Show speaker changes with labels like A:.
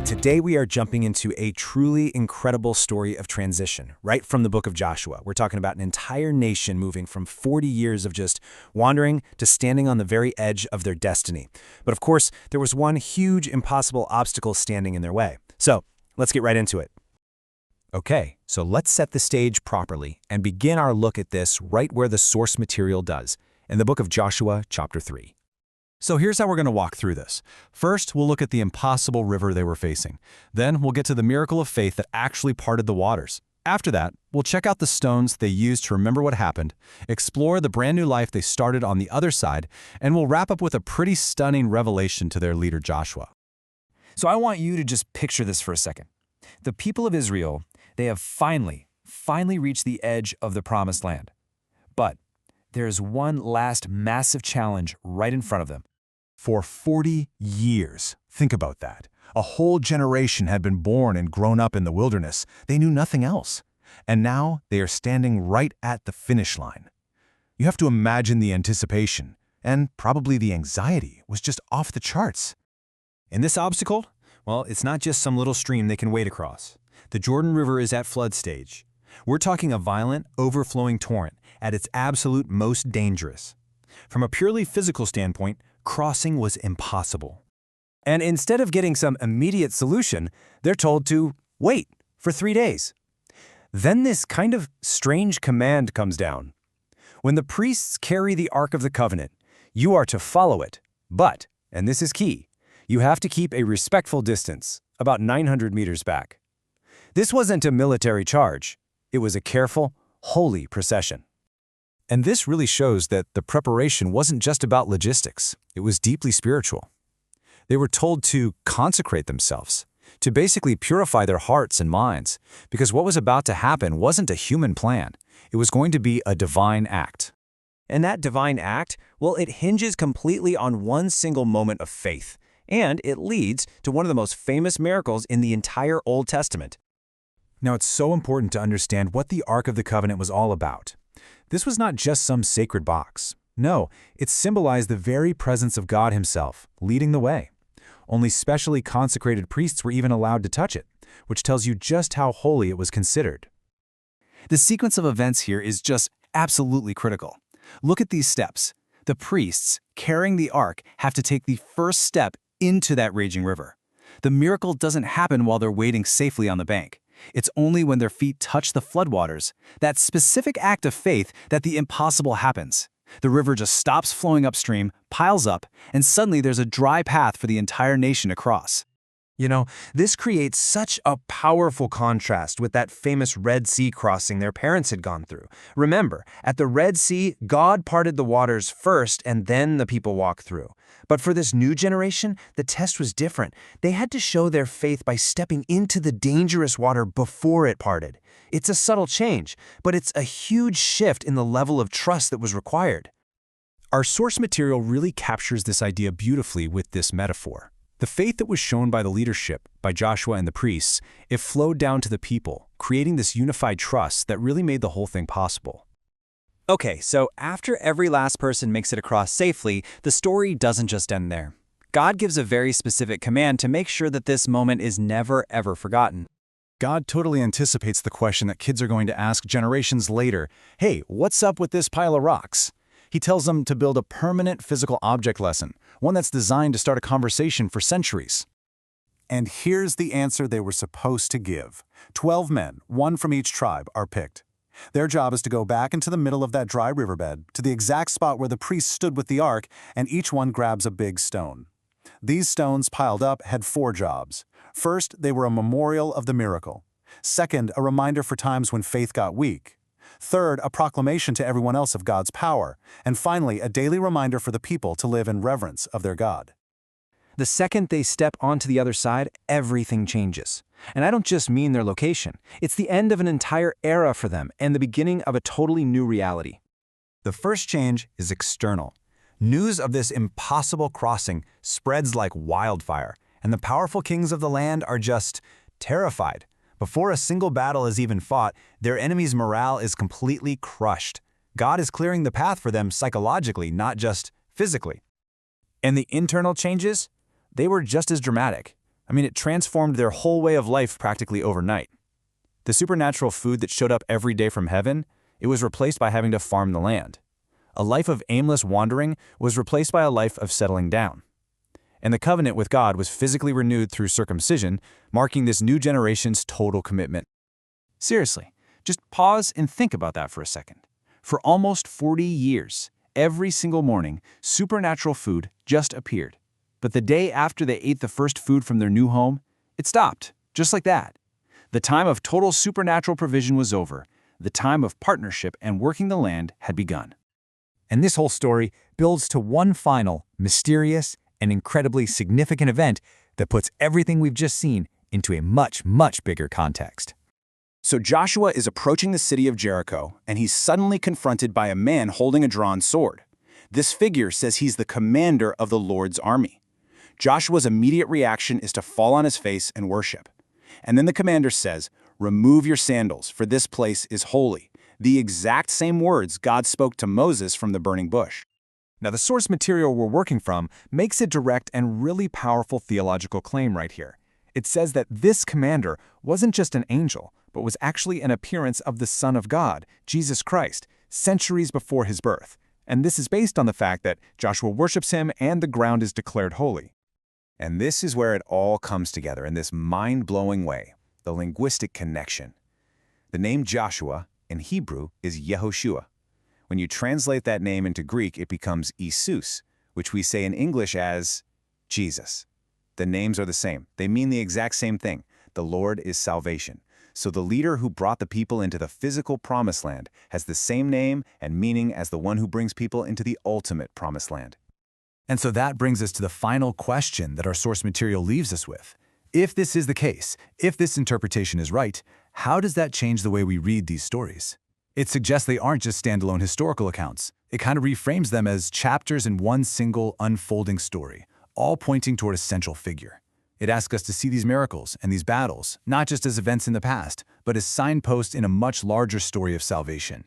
A: Today we are jumping into a truly incredible story of transition, right from the book of Joshua. We're talking about an entire nation moving from 40 years of just wandering to standing on the very edge of their destiny. But of course, there was one huge, impossible obstacle standing in their way. So, let's get right into it. Okay, so let's set the stage properly and begin our look at this right where the source material does, in the book of Joshua, chapter 3.
B: So here's how we're going to walk through this. First, we'll look at the impossible river they were facing. Then we'll get to the miracle of faith that actually parted the waters. After that, we'll check out the stones they used to remember what happened, explore the brand new life they started on the other side, and we'll wrap up with a pretty stunning revelation to their leader Joshua.
C: So I want you to just picture this for a second. The people of Israel, they have finally reached the edge of the promised land. But there's one last massive challenge right in front of them.
B: For 40 years, think about that. A whole generation had been born and grown up in the wilderness. They knew nothing else. And now they are standing right at the finish line. You have to imagine the anticipation, and probably the anxiety was just off the charts.
A: And this obstacle? Well, it's not just some little stream they can wade across. The Jordan River is at flood stage. We're talking a violent, overflowing torrent at its absolute most dangerous. From a purely physical standpoint, crossing was impossible. And instead of getting some immediate solution, they're told to wait for 3 days. Then this kind of strange command comes down. When the priests carry the Ark of the Covenant, you are to follow it. But, and this is key, you have to keep a respectful distance, about 900 meters back. This wasn't a military charge. It was a careful, holy procession.
B: And this really shows that the preparation wasn't just about logistics. It was deeply spiritual. They were told to consecrate themselves, to basically purify their hearts and minds, because what was about to happen wasn't a human plan. It was going to be a divine act.
A: And that divine act, well, it hinges completely on one single moment of faith, and it leads to one of the most famous miracles in the entire Old Testament.
B: Now, it's so important to understand what the Ark of the Covenant was all about. This was not just some sacred box. No, it symbolized the very presence of God Himself, leading the way. Only specially consecrated priests were even allowed to touch it, which tells you just how holy it was considered.
C: The sequence of events here is just absolutely critical. Look at these steps. The priests, carrying the ark, have to take the first step into that raging river. The miracle doesn't happen while they're waiting safely on the bank. It's only when their feet touch the floodwaters, that specific act of faith, that the impossible happens. The river just stops flowing upstream, piles up, and suddenly there's a dry path for the entire nation to cross.
A: You know, this creates such a powerful contrast with that famous Red Sea crossing their parents had gone through. Remember, at the Red Sea, God parted the waters first and then the people walked through. But for this new generation, the test was different. They had to show their faith by stepping into the dangerous water before it parted. It's a subtle change, but it's a huge shift in the level of trust that was required.
B: Our source material really captures this idea beautifully with this metaphor. The faith that was shown by the leadership, by Joshua and the priests, it flowed down to the people, creating this unified trust that really made the whole thing possible.
C: Okay, so after every last person makes it across safely, the story doesn't just end there. God gives a very specific command to make sure that this moment is never, ever forgotten.
B: God totally anticipates the question that kids are going to ask generations later. Hey, what's up with this pile of rocks? He tells them to build a permanent physical object lesson, one that's designed to start a conversation for centuries. And here's the answer they were supposed to give. 12 men, one from each tribe, are picked. Their job is to go back into the middle of that dry riverbed, to the exact spot where the priests stood with the ark, and each one grabs a big stone. These stones piled up had 4 jobs. First, they were a memorial of the miracle. Second, a reminder for times when faith got weak. Third, a proclamation to everyone else of God's power. And finally, a daily reminder for the people to live in reverence of their God.
A: The second they step onto the other side, everything changes. And I don't just mean their location. It's the end of an entire era for them and the beginning of a totally new reality.
B: The first change is external. News of this impossible crossing spreads like wildfire, and the powerful kings of the land are just terrified. Before a single battle is even fought, their enemy's morale is completely crushed. God is clearing the path for them psychologically, not just physically. And the internal changes? They were just as dramatic.
A: I mean, it transformed their whole way of life practically overnight. The supernatural food that showed up every day from heaven, it was replaced by having to farm the land. A life of aimless wandering was replaced by a life of settling down. And the covenant with God was physically renewed through circumcision, marking this new generation's total commitment.
C: Seriously, just pause and think about that for a second. For almost 40 years, every single morning, supernatural food just appeared. But the day after they ate the first food from their new home, it stopped, just like that. The time of total supernatural provision was over. The time of partnership and working the land had begun.
A: And this whole story builds to one final, mysterious, and incredibly significant event that puts everything we've just seen into a much, much bigger context.
B: So Joshua is approaching the city of Jericho, and he's suddenly confronted by a man holding a drawn sword. This figure says he's the commander of the Lord's army. Joshua's immediate reaction is to fall on his face and worship. And then the commander says, "Remove your sandals, for this place is holy." The exact same words God spoke to Moses from the burning bush.
A: Now, the source material we're working from makes a direct and really powerful theological claim right here. It says that this commander wasn't just an angel, but was actually an appearance of the Son of God, Jesus Christ, centuries before his birth. And this is based on the fact that Joshua worships him and the ground is declared holy. And this is where it all comes together in this mind-blowing way, the linguistic connection. The name Joshua in Hebrew is Yehoshua. When you translate that name into Greek, it becomes Isus, which we say in English as Jesus. The names are the same. They mean the exact same thing. The Lord is salvation. So the leader who brought the people into the physical promised land has the same name and meaning as the one who brings people into the ultimate promised land. And so that brings us to the final question that our source material leaves us with. If this is the case, if this interpretation is right, how does that change the way we read these stories? It suggests they aren't just standalone historical accounts. It kind of reframes them as chapters in one single unfolding story, all pointing toward a central figure. It asks us to see these miracles and these battles, not just as events in the past, but as signposts in a much larger story of salvation.